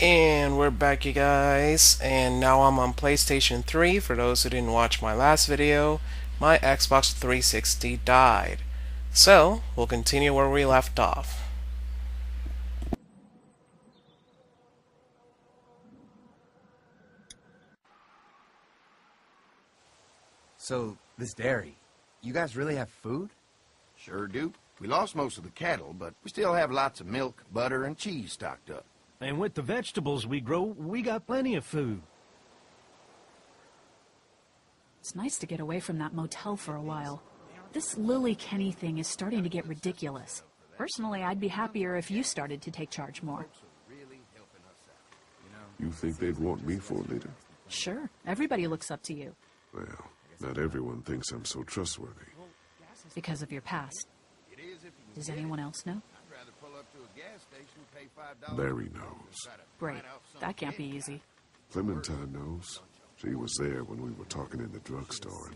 And we're back, you guys, and now I'm on PlayStation 3. For those who didn't watch my last video, my Xbox 360 died. So, we'll continue where we left off. So, this dairy, you guys really have food? Sure do. We lost most of the cattle, but we still have lots of milk, butter, and cheese stocked up. And with the vegetables we grow, we got plenty of food. It's nice to get away from that motel for a while. This Lily Kenny thing is starting to get ridiculous. Personally, I'd be happier if you started to take charge more. You think they'd want me for a leader? Sure, everybody looks up to you. Well, not everyone thinks I'm so trustworthy. Because of your past. Does anyone else know? Larry knows. Great. That can't be easy. Clementine knows. She was there when we were talking in the drugstore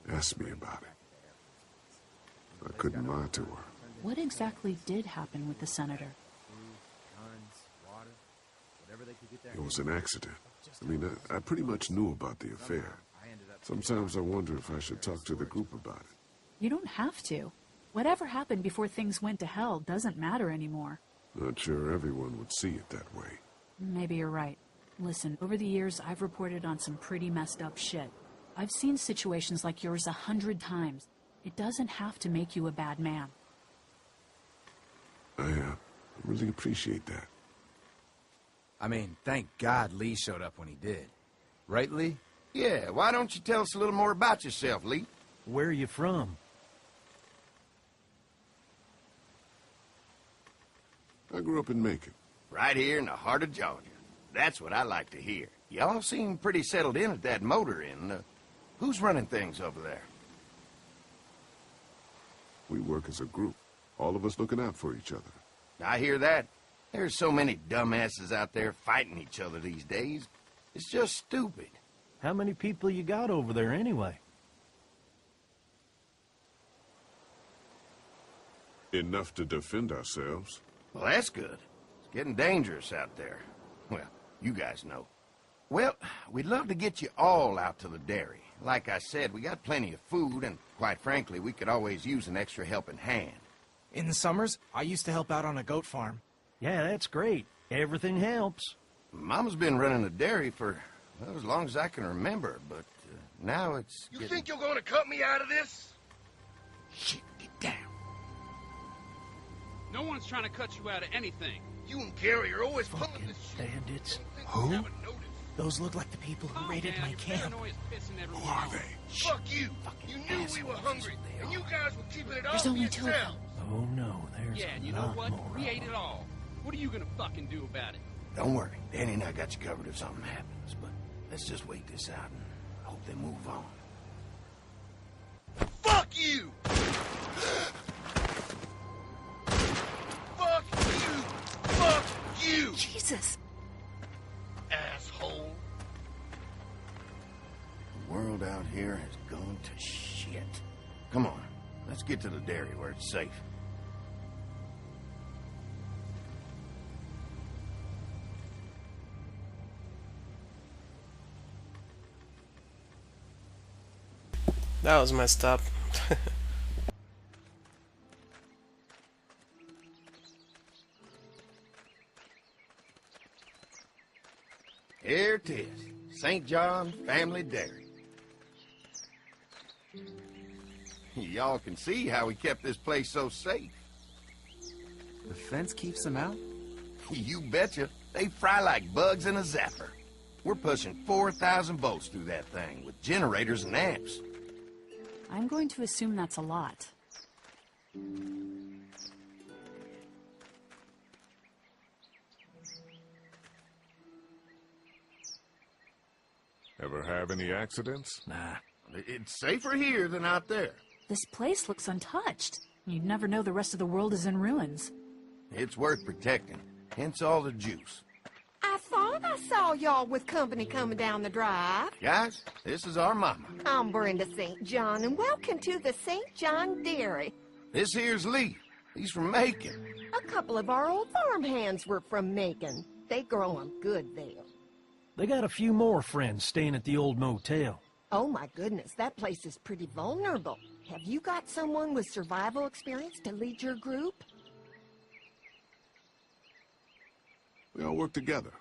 and asked me about it. I couldn't lie to her. What exactly did happen with the senator? It was an accident. I mean, I pretty much knew about the affair. Sometimes I wonder if I should talk to the group about it. You don't have to. Whatever happened before things went to hell doesn't matter anymore. Not sure everyone would see it that way. Maybe you're right. Listen, over the years, I've reported on some pretty messed up shit. I've seen situations like yours 100 times. It doesn't have to make you a bad man. I really appreciate that. I mean, thank God Lee showed up when he did. Right, Lee? Yeah, why don't you tell us a little more about yourself, Lee? Where are you from? I grew up in Macon. Right here in the heart of Georgia. That's what I like to hear. Y'all seem pretty settled in at that motor inn. Who's running things over there? We work as a group, all of us looking out for each other. I hear that. There's so many dumbasses out there fighting each other these days. It's just stupid. How many people you got over there anyway? Enough to defend ourselves. Well, that's good. It's getting dangerous out there. Well, you guys know. Well, we'd love to get you all out to the dairy. Like I said, we got plenty of food, and quite frankly, we could always use an extra helping hand. In the summers, I used to help out on a goat farm. Yeah, that's great. Everything helps. Mama's been running the dairy for, well, as long as I can remember, but now it's You think you're gonna cut me out of this? Shit, get down. No one's trying to cut you out of anything. You and Gary are always pulling Fucking this shit. bandits. Who? Those look like the people who raided my camp. Who are they? Fuck you. You knew we were hungry, and you guys were keeping it all There's for only two of yourselves. Oh no, there's Yeah, and you a know lot what? more. We ate it all. What are you gonna fucking do about it? Don't worry, Danny and I got you covered if something happens, but let's just wait this out and hope they move on. Fuck you! Fuck you! Fuck you! Jesus! Asshole. The world out here has gone to shit. Come on, let's get to the dairy where it's safe. That was messed up. Here it is, St. John Family Dairy. Y'all can see how we kept this place so safe. The fence keeps them out? You betcha. They fry like bugs in a zapper. We're pushing 4,000 volts through that thing with generators and amps. I'm going to assume that's a lot. Ever have any accidents? Nah. It's safer here than out there. This place looks untouched. You'd never know the rest of the world is in ruins. It's worth protecting, hence all the juice. I thought I saw y'all with company coming down the drive. Guys, this is our mama. I'm Brenda St. John, and welcome to the St. John Dairy. This here's Lee. He's from Macon. A couple of our old farm hands were from Macon. they grow 'em good there. They got a few more friends staying at the old motel. Oh my goodness, that place is pretty vulnerable. Have you got someone with survival experience to lead your group? We all work together.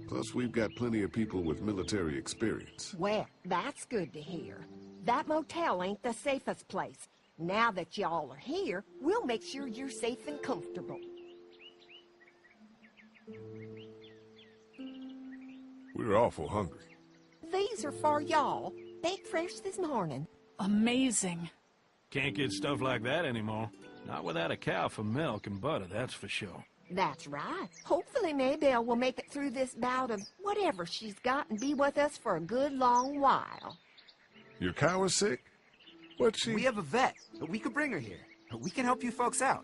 Plus, we've got plenty of people with military experience. Well, that's good to hear. That motel ain't the safest place. Now that y'all are here, we'll make sure you're safe and comfortable. We're awful hungry. These are for y'all. Baked fresh this morning. Amazing. Can't get stuff like that anymore. Not without a cow for milk and butter, that's for sure. That's right. Hopefully Maybelle will make it through this bout of whatever she's got and be with us for a good long while. Your cow is sick? What's she... We have a vet. We could bring her here. We can help you folks out.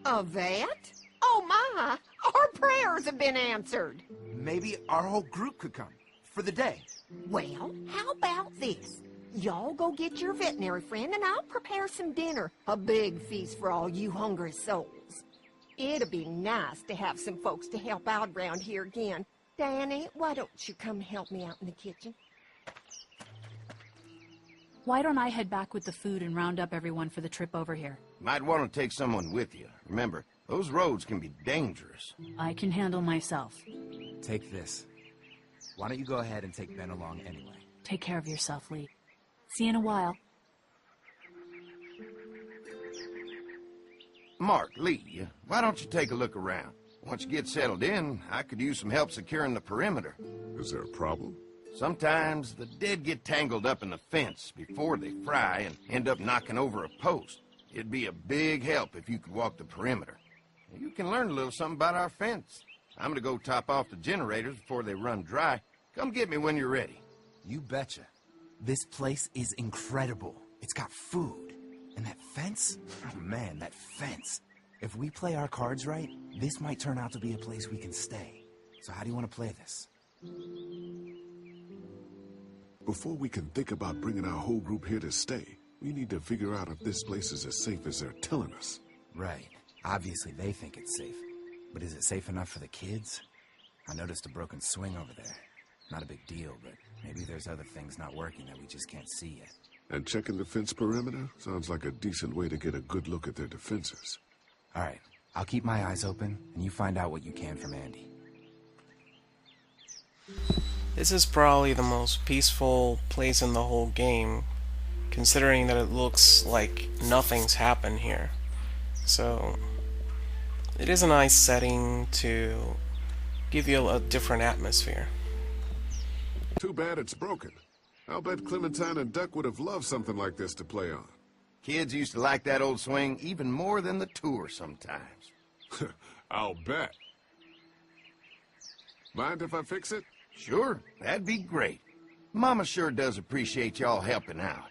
A vet? Oh my! Our prayers have been answered. Maybe our whole group could come. For the day. Well, how about this? Y'all go get your veterinary friend and I'll prepare some dinner. A big feast for all you hungry souls. It'd be nice to have some folks to help out around here again. Danny, why don't you come help me out in the kitchen? Why don't I head back with the food and round up everyone for the trip over here? Might want to take someone with you. Remember, those roads can be dangerous. I can handle myself. Take this. Why don't you go ahead and take Ben along anyway? Take care of yourself, Lee. See you in a while. Mark, Lee, why don't you take a look around? Once you get settled in, I could use some help securing the perimeter. Is there a problem? Sometimes the dead get tangled up in the fence before they fry and end up knocking over a post. It'd be a big help if you could walk the perimeter. You can learn a little something about our fence. I'm gonna go top off the generators before they run dry. Come get me when you're ready. You betcha. This place is incredible. It's got food. And that fence? Oh man, that fence. If we play our cards right, this might turn out to be a place we can stay. So how do you want to play this? Before we can think about bringing our whole group here to stay, we need to figure out if this place is as safe as they're telling us. Right. Obviously they think it's safe. But is it safe enough for the kids? I noticed a broken swing over there. Not a big deal, but maybe there's other things not working that we just can't see yet. And checking the fence perimeter sounds like a decent way to get a good look at their defenses. All right. I'll keep my eyes open, and you find out what you can from Andy. This is probably the most peaceful place in the whole game, considering that it looks like nothing's happened here. So, it is a nice setting to give you a different atmosphere. Too bad it's broken. I'll bet Clementine and Duck would have loved something like this to play on. Kids used to like that old swing even more than the tour sometimes. I'll bet. Mind if I fix it? Sure, that'd be great. Mama sure does appreciate y'all helping out.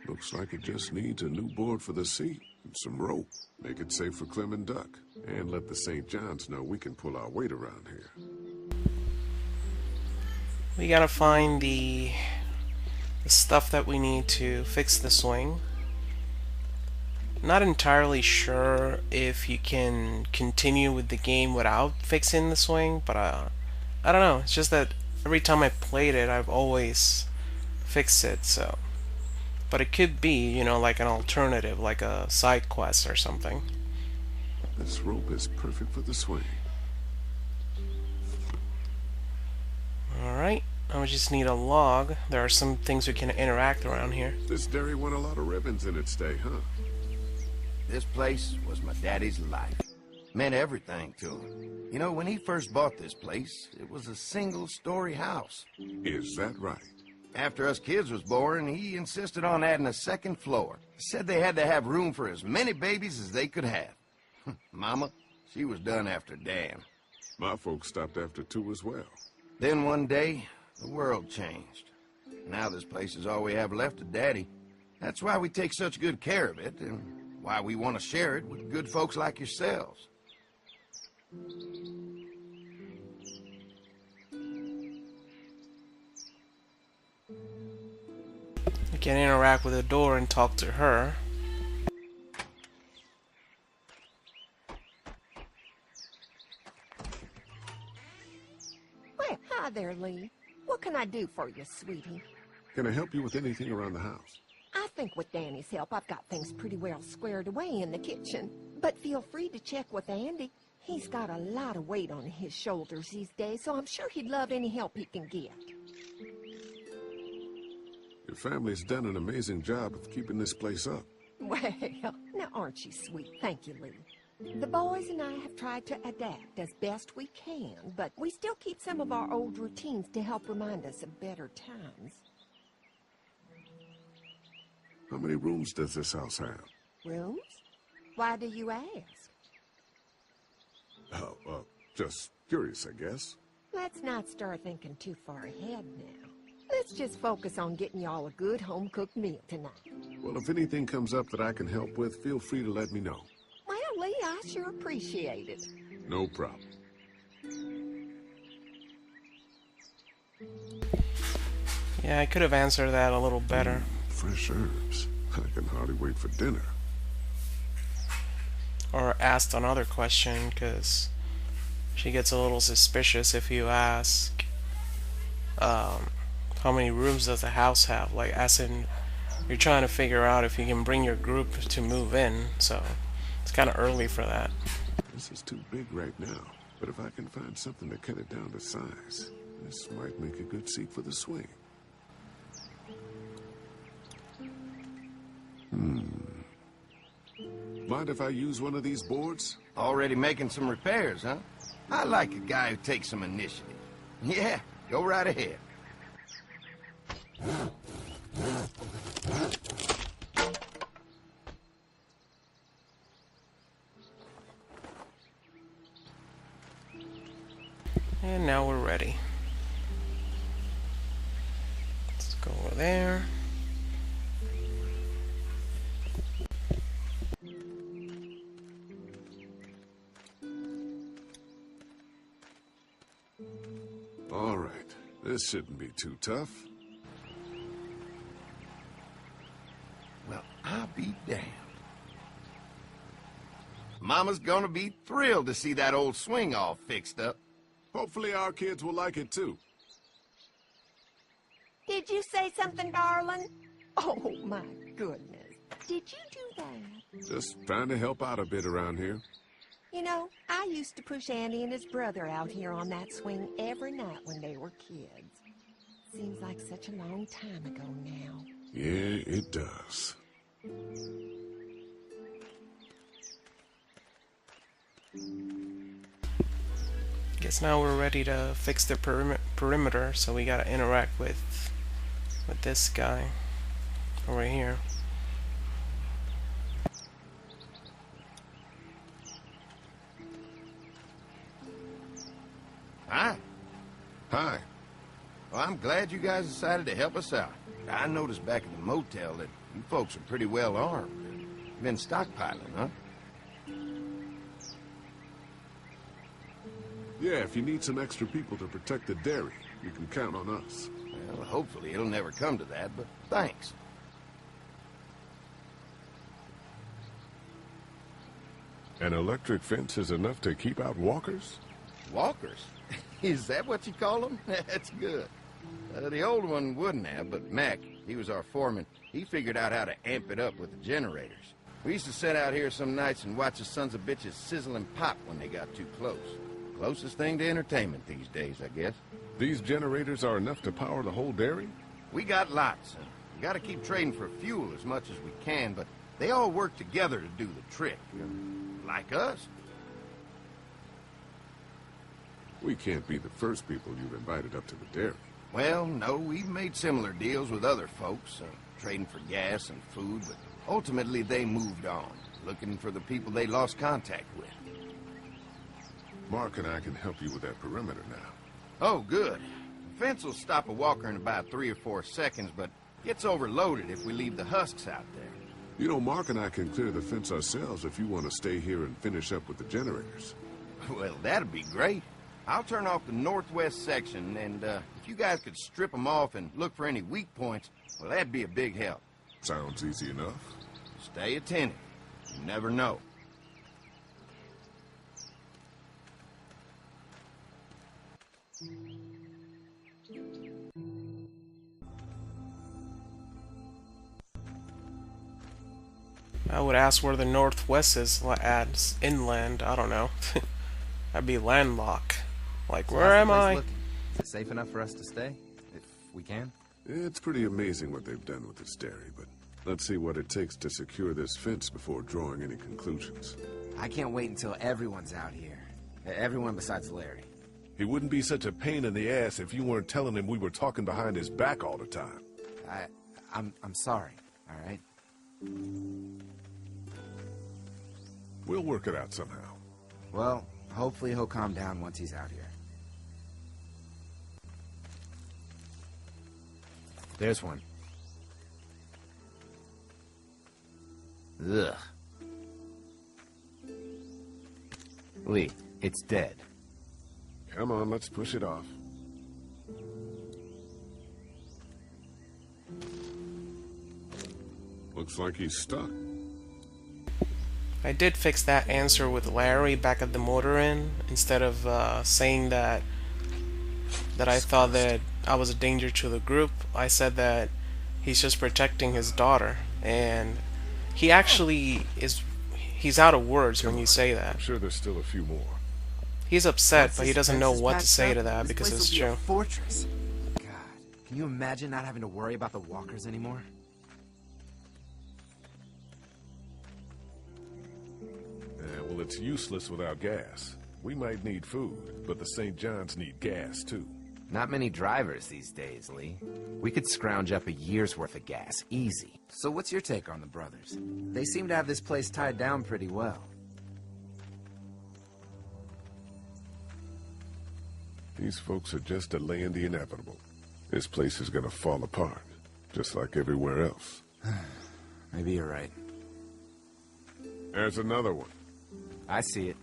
Looks like it just needs a new board for the seat and some rope. Make it safe for Clem and Duck. And let the St. John's know we can pull our weight around here. We gotta find the stuff that we need to fix the swing. Not entirely sure if you can continue with the game without fixing the swing, but I don't know. It's just that every time I played it, I've always fixed it, so. But it could be, you know, like an alternative, like a side quest or something. This rope is perfect for the swing. Alright, now we just need a log. There are some things we can interact around here. This dairy won a lot of ribbons in its day, huh? This place was my daddy's life. Meant everything to him. You know, when he first bought this place, it was a single-story house. Is that right? After us kids was born, he insisted on adding a second floor. He said they had to have room for as many babies as they could have. Mama, she was done after Dan. My folks stopped after 2 as well. Then one day, the world changed. Now this place is all we have left of Daddy. That's why we take such good care of it, and why we want to share it with good folks like yourselves. You can interact with the door and talk to her. Hi there, Lee. What can I do for you, sweetie? Can I help you with anything around the house? I think with Danny's help, I've got things pretty well squared away in the kitchen. But feel free to check with Andy. He's got a lot of weight on his shoulders these days, so I'm sure he'd love any help he can get. Your family's done an amazing job of keeping this place up. Well, now aren't you sweet? Thank you, Lee. The boys and I have tried to adapt as best we can, but we still keep some of our old routines to help remind us of better times. How many rooms does this house have? Rooms? Why do you ask? Oh, just curious, I guess. Let's not start thinking too far ahead now. Let's just focus on getting y'all a good home-cooked meal tonight. Well, if anything comes up that I can help with, feel free to let me know. Well, Lee, I sure appreciate it. No problem. Yeah, I could have answered that a little better. Fresh herbs. I can hardly wait for dinner. Or asked another question, because she gets a little suspicious if you ask how many rooms does the house have, like as in you're trying to figure out if you can bring your group to move in, so it's kind of early for that. This is too big right now, but if I can find something to cut it down to size, this might make a good seat for the swing. Mind if I use one of these boards? Already making some repairs, huh? I like a guy who takes some initiative. Yeah, go right ahead. And now we're ready. Let's go over there. All right, this shouldn't be too tough. Well, I'll be damned. Mama's gonna be thrilled to see that old swing all fixed up. Hopefully our kids will like it too. Did you say something, darling? Oh, my goodness. Did you do that? Just trying to help out a bit around here. You know, I used to push Andy and his brother out here on that swing every night when they were kids. Seems like such a long time ago now. Yeah, it does. Guess now we're ready to fix the perimeter, so we gotta interact with this guy over here. Hi. Hi. Well, I'm glad you guys decided to help us out. I noticed back at the motel that you folks are pretty well armed. You've been stockpiling, huh? Yeah, if you need some extra people to protect the dairy, you can count on us. Well, hopefully it'll never come to that, but thanks. An electric fence is enough to keep out walkers? Walkers? Is that what you call them? That's good. The old one wouldn't have, but Mac, he was our foreman. He figured out how to amp it up with the generators. We used to sit out here some nights and watch the sons of bitches sizzle and pop when they got too close. Closest thing to entertainment these days, I guess. These generators are enough to power the whole dairy? We got lots, and we gotta keep trading for fuel as much as we can, but they all work together to do the trick. Like us. We can't be the first people you've invited up to the dairy. Well, no, we've made similar deals with other folks, trading for gas and food, but ultimately they moved on, looking for the people they lost contact with. Mark and I can help you with that perimeter now. Oh, good. The fence will stop a walker in about 3 or 4 seconds, but gets overloaded if we leave the husks out there. You know, Mark and I can clear the fence ourselves if you want to stay here and finish up with the generators. Well, that'd be great. I'll turn off the northwest section, and if you guys could strip them off and look for any weak points, well, that'd be a big help. Sounds easy enough. Stay attentive. You never know. I would ask where the northwest is at inland. I don't know. I'd be landlocked. Like, So where how's am the place I? looking? Is it safe enough for us to stay? If we can? It's pretty amazing what they've done with this dairy, but let's see what it takes to secure this fence before drawing any conclusions. I can't wait until everyone's out here. Everyone besides Larry. He wouldn't be such a pain in the ass if you weren't telling him we were talking behind his back all the time. I'm sorry, all right? We'll work it out somehow. Well, hopefully he'll calm down once he's out here. There's one. Ugh. Lee, it's dead. Come on, let's push it off. Looks like he's stuck. I did fix that answer with Larry back at the motor inn. Instead of saying that I thought that I was a danger to the group, I said that he's just protecting his daughter. And he actually is... He's out of words when you say that. I'm sure there's still a few more. He's upset, Once but he this doesn't fence know is what to patched say up, to that this because place it's will be a true. fortress. God, can you imagine not having to worry about the walkers anymore? Well, it's useless without gas. We might need food, but the St. John's need gas, too. Not many drivers these days, Lee. We could scrounge up a year's worth of gas, easy. So what's your take on the brothers? They seem to have this place tied down pretty well. These folks are just delaying the inevitable. This place is gonna fall apart, just like everywhere else. Maybe you're right. There's another one. I see it.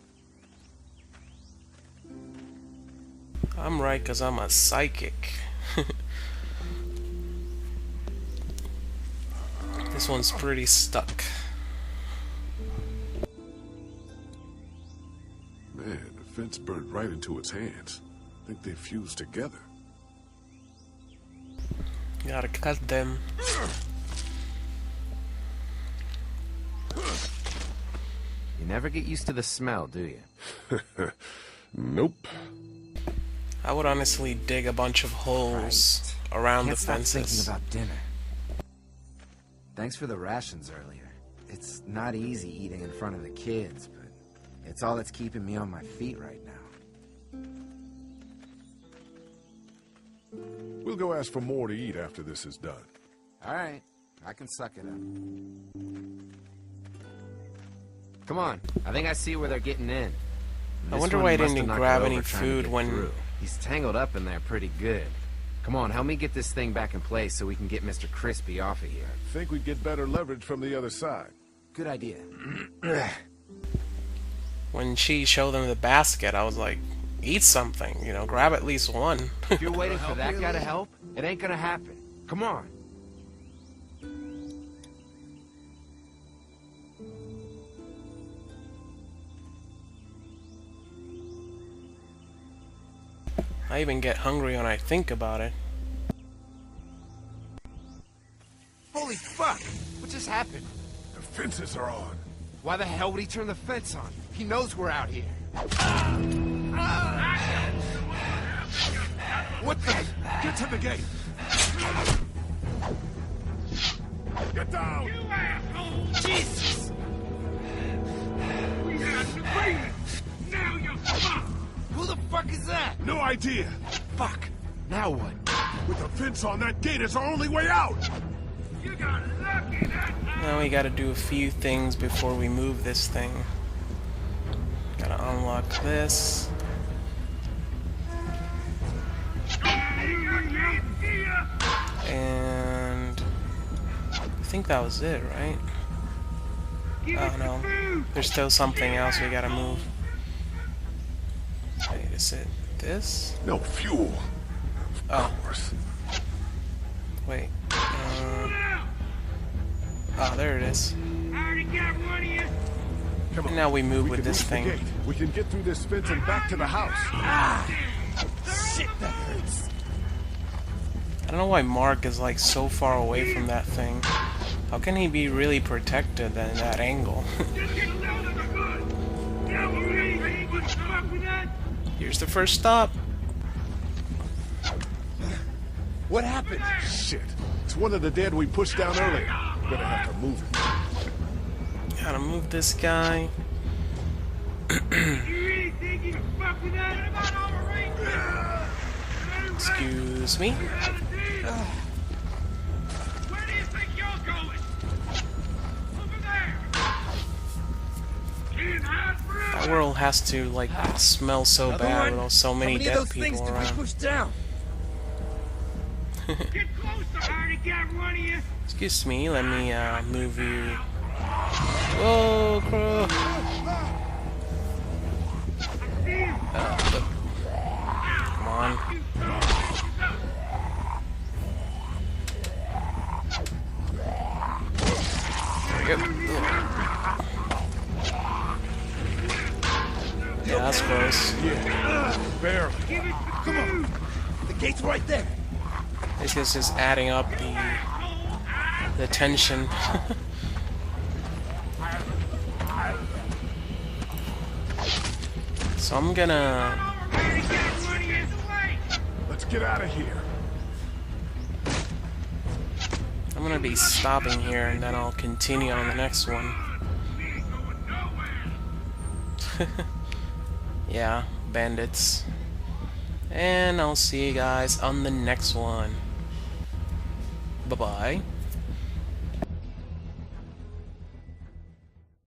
I'm right because I'm a psychic. This one's pretty stuck. Man, the fence burned right into its hands. I think they fused together. Gotta cut them. You never get used to the smell, do you? Nope. I would honestly dig a bunch of holes around the Can't stop thinking fences. about dinner. Thanks for the rations earlier. It's not easy eating in front of the kids, but it's all that's keeping me on my feet right now. We'll go ask for more to eat after this is done. All right, I can suck it up. Come on, I think I see where they're getting in. I This wonder one why I must didn't have knocked grab it any over trying to food get when... through. He's tangled up in there pretty good. Come on, help me get this thing back in place so we can get Mr. Crispy off of here. Think we'd get better leverage from the other side. Good idea. When she showed them the basket, I was like, eat something, you know, grab at least one. If you're waiting for that guy to help, it ain't gonna happen. Come on. I even get hungry when I think about it. Holy fuck! What just happened? The fences are on. Why the hell would he turn the fence on? He knows we're out here. What the? Get to the gate! Get down! You asshole! Jesus! We had an agreement! Now you're fucked! Who the fuck is that? No idea! Fuck! Now what? With the fence on, that gate is our only way out! You got lucky that time! Now we gotta do a few things before we move this thing. Gotta unlock this. And... I think that was it, right? Oh no. There's still something else we gotta move. Wait, is it this? No fuel. Of Oh. course. Wait. Oh, there it is. I already got one of you! Come on. And now we move We with can this reach thing. the gate. We can get through this fence and back to the house. Shit, that hurts. don't know why Mark is like so far away from that thing. How can he be really protected at that angle? Here's the first stop. What happened? Shit. It's one of the dead we pushed down earlier. Better have to move it. Gotta move this guy. Excuse me. Where do you think you're going? Over there. That world has to like smell so bad with so many dead people around. Get closer, Hardy. Got one of you. Excuse me, let me move you. Whoa, crow! Come on. There we go. Yeah, that's close. Yeah. Barely. Come on. The gate's right there. This is just adding up the tension. So I'm gonna... Let's get out of here. I'm gonna be stopping here and then I'll continue on the next one. Yeah, bandits. And I'll see you guys on the next one. Bye-bye.